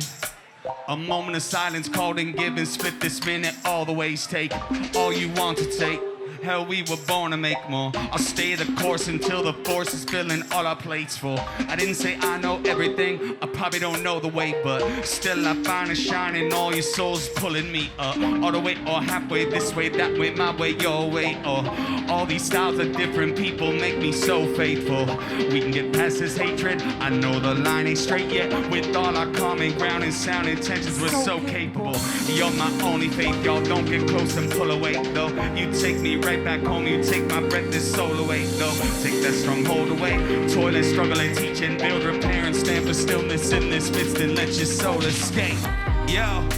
A moment of silence called and given. Split this minute, all the ways take. All you want to take. Hell, we were born to make more. I'll stay the course until the force is filling all our plates full. I didn't say I know everything. I probably don't know the way, but still I find a shine in all your souls pulling me up. All the way or halfway, this way, that way, my way, your way. Or all these styles of different people make me so faithful. We can get past this hatred. I know the line ain't straight yet. With all our common ground and sound intentions, we're so capable. You're my only faith, y'all. Don't get close and pull away, though. You take me right back home, you take my breath, this soul away, though. Take that stronghold away. Toil and struggle and teach and build, repair and stand for stillness in this midst and let your soul escape. Yo,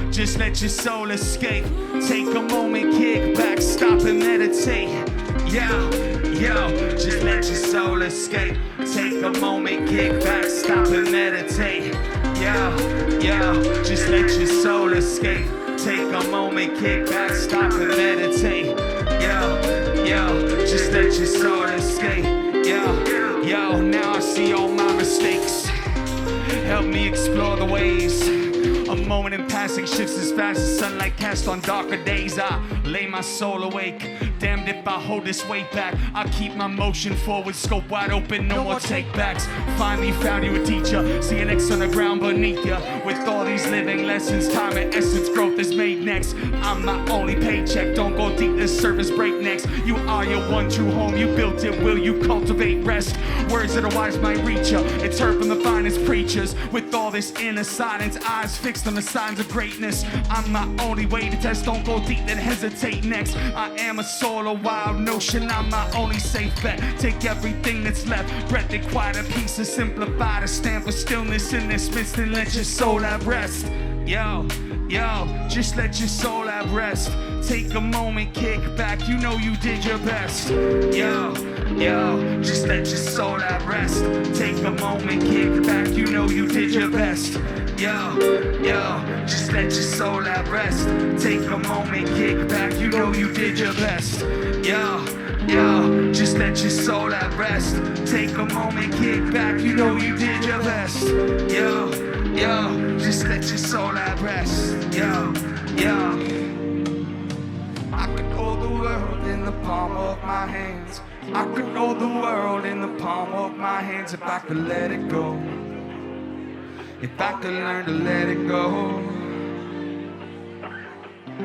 just let your soul escape. Take a moment, kick back, stop and meditate. Yo, just let your soul escape. Take a moment, kick back, stop and meditate. Yo, just let your soul escape. Take a moment, kick back, stop and meditate. Yo, just let your soul escape. Yo, now I see all my mistakes. Help me explore the ways. A moment in passing shifts as fast as sunlight cast on darker days. I lay my soul awake. Damned if I hold this weight back. I keep my motion forward, scope wide open, no more take backs. Finally found you a teacher, see an X on the ground beneath ya. With all these living lessons, time and essence, growth is made next. I'm my only paycheck, don't go deep, this service break next. You are your one true home, you built it, will you cultivate rest? Words that a wise might reach ya, it's heard from the finest preachers. With all this inner silence, eyes fixed on the signs of greatness. I'm my only way to test, don't go deep, then hesitate next. I am a soul, a wild notion, I'm my only safe bet. Take everything that's left, breath it quiet, a piece of simplified, a stand for stillness in this midst and let your soul have rest. Yo, just let your soul have rest. Take a moment, kick back, you know you did your best. Yo, just let your soul have rest. Take a moment, kick back, you know you did your best. Yo, just let your soul have rest. Take a moment, kick back, you know you did your best. Yo, just let your soul have rest. Take a moment, kick back, you know you did your best. Yo, just let your soul have rest. Yo. I could hold the world in the palm of my hands. I could hold the world in the palm of my hands if I could let it go. If I could learn to let it go.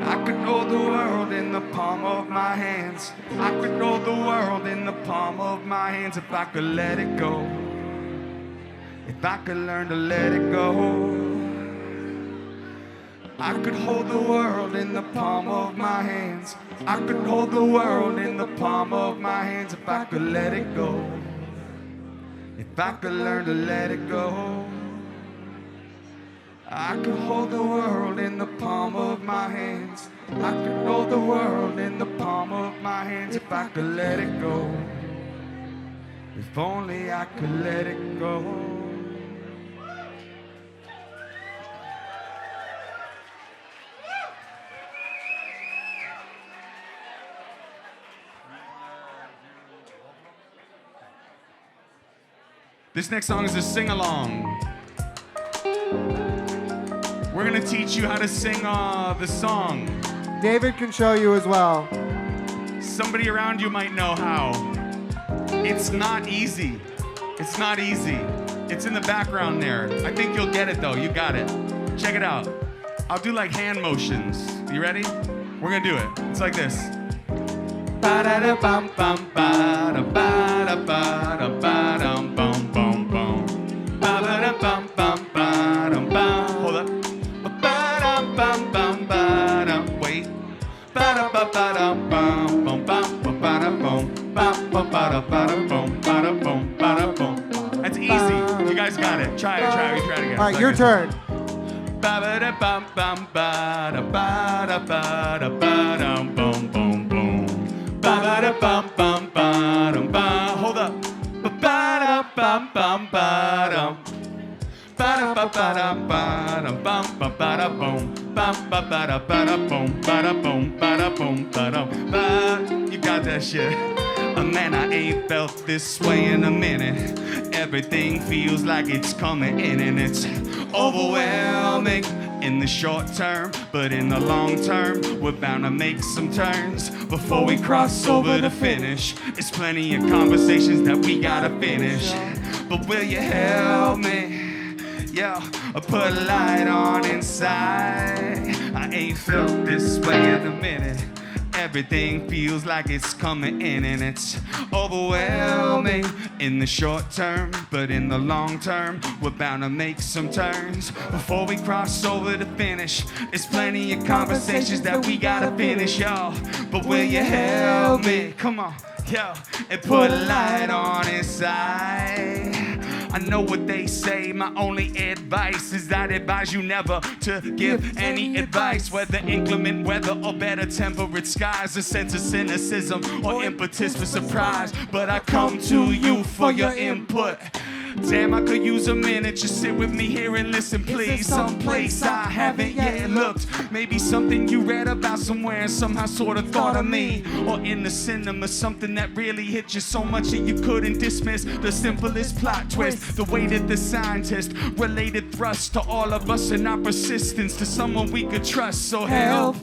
I could hold the world in the palm of my hands. I could hold the world in the palm of my hands if I could let it go. If I could learn to let it go. I could hold the world in the palm of my hands. I could hold the world in the palm of my hands if I could let it go. If I could learn to let it go. I could hold the world in the palm of my hands. I could hold the world in the palm of my hands if I could let it go. If only I could let it go. This next song is a sing-along. We're gonna teach you how to sing the song. David can show you as well. Somebody around you might know how. It's not easy. It's not easy. It's in the background there. I think you'll get it though. You got it. Check it out. I'll do like hand motions. You ready? We're gonna do it. It's like this. Hold up. Wait. That's easy. You guys got it. Try it. Try it again. All right, your turn. Hold up. You got that shit. Man, I ain't felt this way in a minute. Everything feels like it's coming in and it's overwhelming in the short term, but in the long term, we're bound to make some turns before we cross over the finish. It's plenty of conversations that we gotta finish, but will you help me? Yeah, put a light on inside. I ain't felt this way in a minute. Everything feels like it's coming in and it's overwhelming in the short term, but in the long term, we're bound to make some turns before we cross over the finish. It's plenty of conversations that we gotta finish, y'all. But will you help me? Come on, yo, and put a light on inside. I know what they say, my only advice is I'd advise you never to give any advice, whether inclement weather or better temperate skies, a sense of cynicism or impetus for surprise. But I come to you for your input. Damn, I could use a minute, just sit with me here and listen, please. Someplace I haven't yet looked. Maybe something you read about somewhere and somehow sort of thought of me. Or in the cinema, something that really hit you so much that you couldn't dismiss the simplest plot twist. The way that the scientist related thrust to all of us and our persistence to someone we could trust. So help.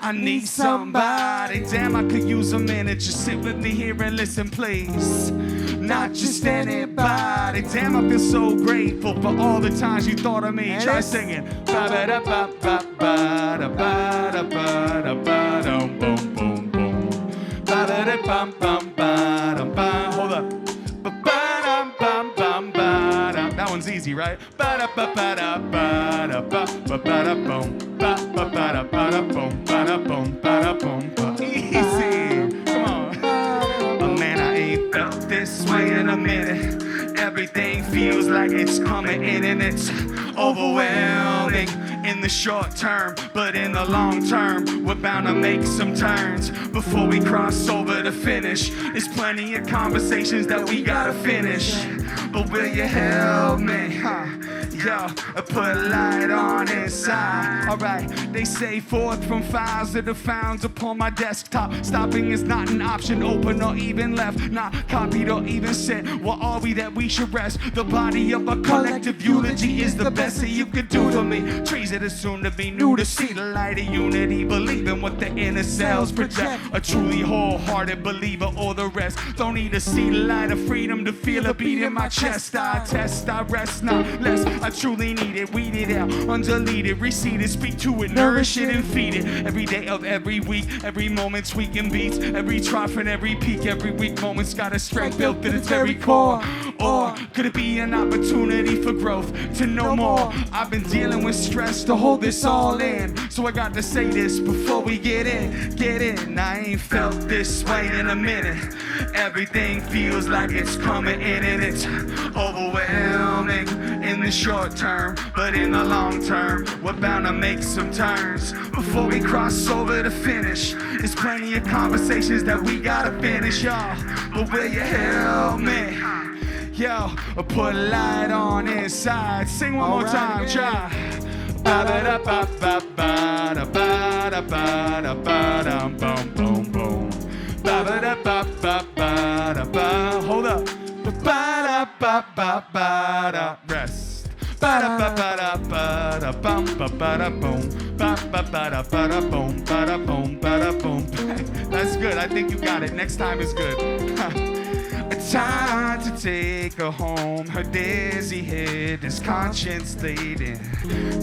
I need somebody. Damn, I could use a minute. Just sit with me here and listen, please. Not just anybody. Damn, I feel so grateful for all the times you thought of me. Try singing. Hold up. That one's easy, right? Easy. Come on. Oh man, I ain't felt this way in a minute. Everything feels like it's coming in and it's overwhelming in the short term, but in the long term, we're bound to make some turns before we cross over the finish. There's plenty of conversations that we gotta finish, but will you help me? Yo, put light on inside. Alright, they say forth from files that are found upon my desktop. Stopping is not an option, open or even left. Not copied or even sent. What are we that we should rest? The body of a collective eulogy is the best that you could do to me. Trees that are soon to be new to see the light of unity. Believe in what the inner cells project. A truly wholehearted believer or the rest. Don't need to see the light of freedom to feel a beat in my chest. I test, I rest, not less. I truly need it, weed it out, undelete it, reseed it, speak to it, nourish it and feed it. Every day of every week, every moment tweaking beats, every trough and every peak, every weak moment's got a strength built at its very core. Or could it be an opportunity for growth, to know more? I've been dealing with stress to hold this all in, so I got to say this before we get in, get in. I ain't felt this way in a minute. Everything feels like it's coming in and it's overwhelming in the short term, but in the long term, we're bound to make some turns before we cross over the finish. There's plenty of conversations that we gotta finish, y'all, but will you help me? Yo, put a light on inside. Sing one more time, try. Hold up. Rest. That's good. I think you got it. Next time is good. Time to take her home. Her dizzy head is conscience laden.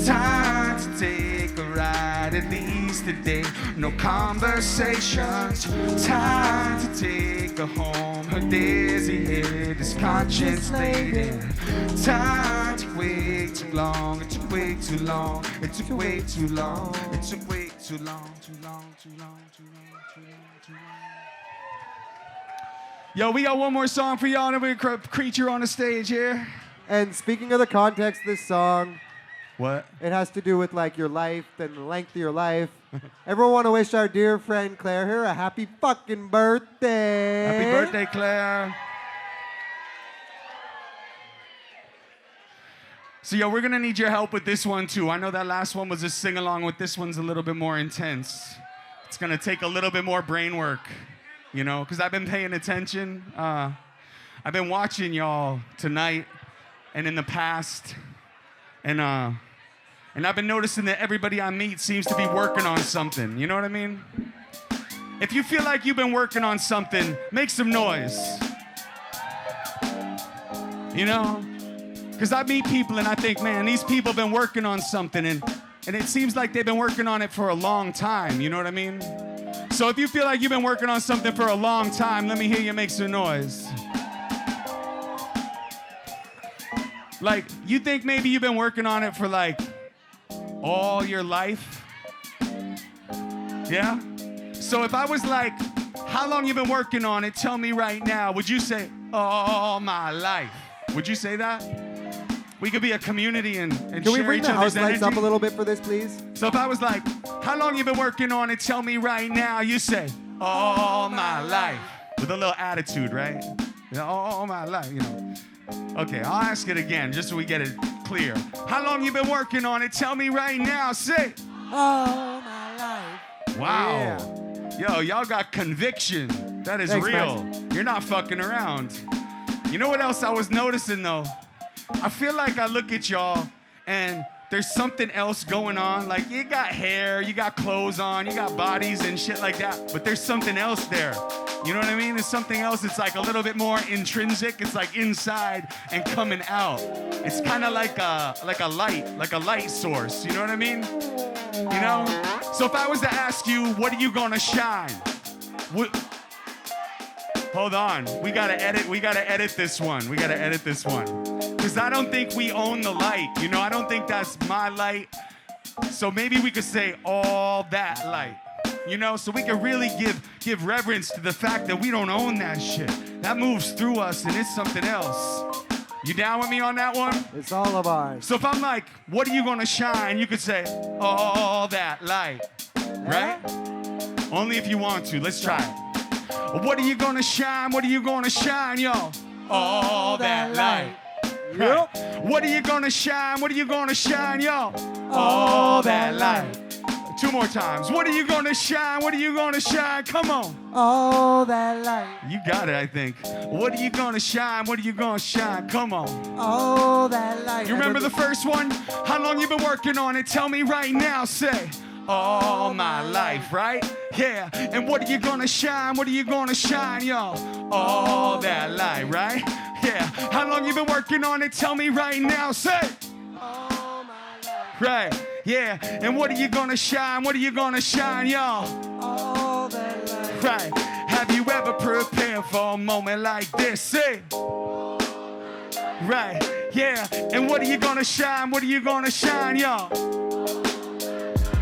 Time to take a ride, at least today. No conversations. Time to take her home. Her dizzy head is conscience laden. Time to wait too long. It took way too long. It took way too long. It took way too long. Too long. Too long. Too long. Too long. Too long. Yo, we got one more song for y'all, and we got a creature on the stage here. And speaking of the context of this song, what? It has to do with like your life and the length of your life. Everyone want to wish our dear friend Claire here a happy fucking birthday. Happy birthday, Claire. So, yo, we're going to need your help with this one, too. I know that last one was a sing-along with this one's a little bit more intense. It's going to take a little bit more brain work. You know, because I've been paying attention. I've been watching y'all tonight and in the past. And I've been noticing that everybody I meet seems to be working on something. You know what I mean? If you feel like you've been working on something, make some noise. You know? Because I meet people and I think, man, these people have been working on something. And it seems like they've been working on it for a long time. You know what I mean? So if you feel like you've been working on something for a long time, let me hear you make some noise. Like, you think maybe you've been working on it for like all your life? Yeah? So if I was like, how long you been working on it, tell me right now, would you say, all my life? Would you say that? We could be a community and Can share we bring each the other's house lights energy. up a little bit for this, please? So if I was like, how long you been working on it, tell me right now, you say, all my life. With a little attitude, right? All my life, you know. Okay, I'll ask it again, just so we get it clear. How long you been working on it, tell me right now, say. All my life. Wow. Yeah. Yo, y'all got conviction. That is Thanks, real. man. You're not fucking around. You know what else I was noticing, though? I feel like I look at y'all and there's something else going on. Like, you got hair, you got clothes on, you got bodies and shit like that, but there's something else there. You know what I mean? There's something else that's like a little bit more intrinsic. It's like inside and coming out. It's kind of like a light source. You know what I mean? You know? So if I was to ask you, what are you gonna shine? Hold on, we gotta edit this one. Because I don't think we own the light. You know, I don't think that's my light. So maybe we could say all that light. You know, so we can really give reverence to the fact that we don't own that shit. That moves through us and it's something else. You down with me on that one? It's all of ours. So if I'm like, what are you gonna shine? You could say, all that light, right? Only if you want to. Let's try it. What are you gonna shine? What are you gonna shine, yo? All that light. Right. What are you gonna shine? What are you gonna shine, yo? All that light. 2 more times. What are you gonna shine? What are you gonna shine? Come on. All that light. You got it, I think. What are you gonna shine? What are you gonna shine? Come on. All that light. You remember the first one? How long you been working on it? Tell me right now. Say, all my life, right? Yeah. And what are you gonna shine? What are you gonna shine, y'all? All that light, right? Yeah. How long you been working on it? Tell me right now. Say, all my life. right. Yeah. And what are you gonna shine? What are you gonna shine, y'all? All that light. Right. Have you ever prepared for a moment like this? Say. Right. Yeah. And what are you gonna shine? What are you gonna shine, y'all?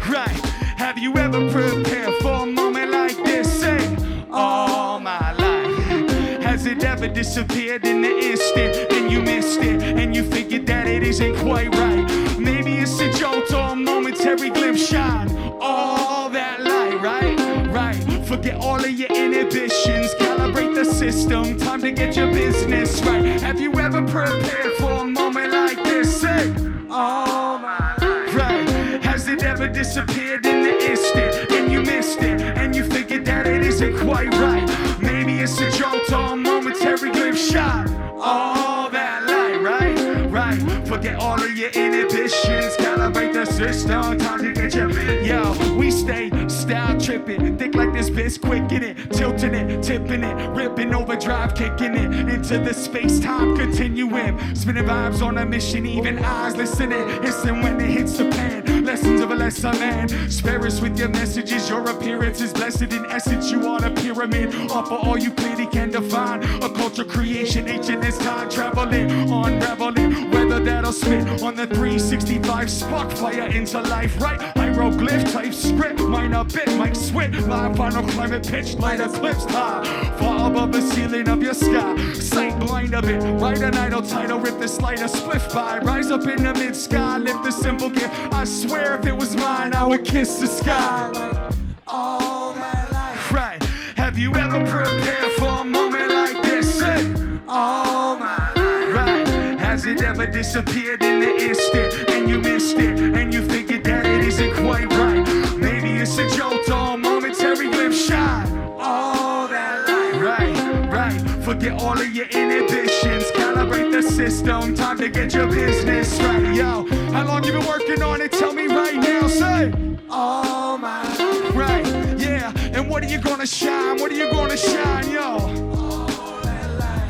Right. Have you ever prepared for a moment like this? Say, all my life. Has it ever disappeared in the instant and you missed it and you figured that it isn't quite right? Maybe it's a jolt or a momentary glimpse. Shine all that light, right? Right. Forget all of your inhibitions. Calibrate the system. Time to get your business right. Have you ever prepared for a moment like this? Say, all my life. Right. Has it ever disappeared in the instant and you missed it and you figured that it isn't quite right? Maybe it's a jolt or a momentary glimpse. Shot all that light, right? Right. Forget all of your inhibitions. Calibrate the system. Time to get your yo. We stay style tripping, think like this bitch, quick in it, tilting it, tipping it, ripping overdrive, kicking it into the space-time continuum, spinning vibes on a mission, even eyes listening, listen when it hits the pan, lessons of a lesser man, spare us with your messages, your appearance is blessed in essence, you are a pyramid, offer all you clearly can define, a culture creation, ancient as time traveling, unraveling, whether that'll spit on the 365, spark fire into life, right, hieroglyph type script, minor bit, mic switch, live final climate pitch, light eclipse high, far above the ceiling of your sky, sight blind a bit, write an idle title, rip the slight a spliff by, rise up in the mid sky, lift the simple gift, I swear if it was mine, I would kiss the sky, like all my life, right, have you ever prepared for a moment like this, say, all my life, right, has it ever disappeared in the instant, and you missed it, and you figured that it isn't quite right, maybe it's a jolt or a momentary glimpse, shot all that light, right, right, forget all of your inhibitions, calibrate the system, time to get your business right, yo, how long you been working on it, tell me right now, say, all my life, right, yeah, and what are you gonna shine, what are you gonna shine, yo,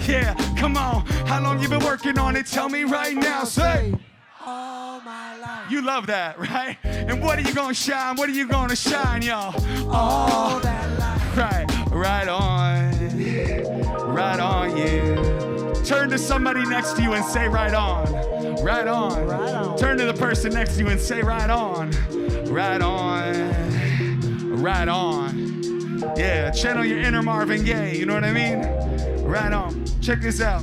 yeah, come on, how long you been working on it, tell me right now, say, all my life. You love that, right? And what are you gonna shine? What are you gonna shine, y'all? All that life. Right on, yeah. Turn to somebody next to you and say right on. Right on. Right on. Turn to the person next to you and say right on. Right on. Right on. Yeah, channel your inner Marvin Gaye, you know what I mean? Right on. Check this out.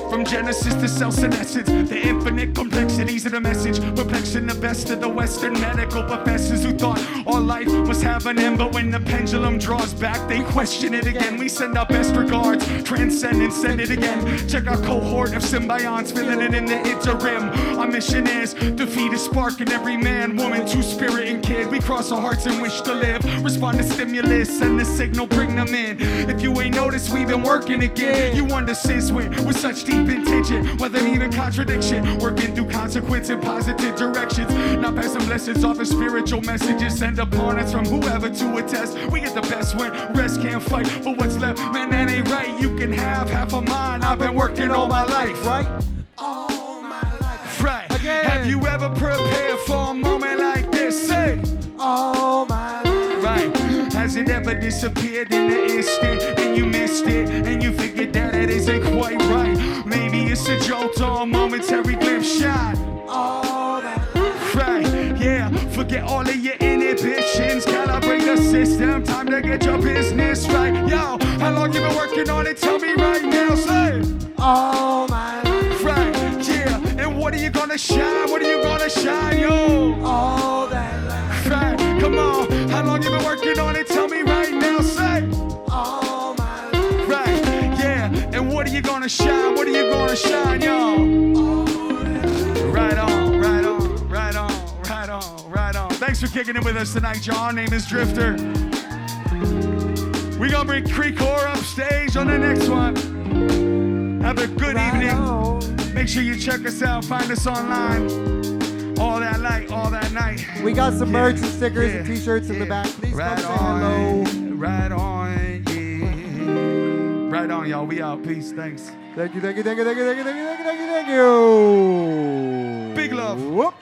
From Genesis to self-senescence, the infinite complexities of the message, perplexing the best of the Western medical professors who thought all life must have an end, but when the pendulum draws back, they question it again. We send our best regards, transcend and send it again. Check our cohort of symbionts, filling it in the interim. Our mission is to feed a spark in every man, woman, two-spirit and kid. We cross our hearts and wish to live, respond to stimulus, send the signal, bring them in. If you ain't noticed, we've been working again. You wonder since when, with such deep intention, whether even contradiction, working through consequence in positive directions, not passing blessings off as spiritual messages sent upon us from whoever to attest. We get the best when rest can't fight for what's left, man, that ain't right. You can have half of mine, I've been working all my life, right? All my life, right. Again. Have you ever prepared for a moment like this? Say, all my life, right. Has it ever disappeared in the instant and you missed it and you figured that it isn't quite right? Maybe it's a jolt or a momentary glimpse, shot all that life, right, yeah, forget all of your inhibitions, calibrate the system, time to get your business right, yo, how long you been working on it, tell me right now, say, all my life, right, yeah, and what are you gonna shine, what are you gonna shine, yo, all that life, right, come on, how long you been working on it, tell me right now, say, all my life, right, yeah, and gonna shine? What are you gonna shine, y'all? Right on, right on, right on, right on, right on. Thanks for kicking it with us tonight, y'all. Our name is DRIFTR. We're gonna bring Creekcore up stage on the next one. Have a good evening. Make sure you check us out. Find us online. All that light, all that night. We got some merch and stickers and t-shirts in the back. Please Right come say hello. on, right on, yeah. Right on, y'all. We out. Peace. Thanks. Thank you, thank you, thank you, thank you, thank you, thank you, thank you, thank you, thank you. Big love. Whoop.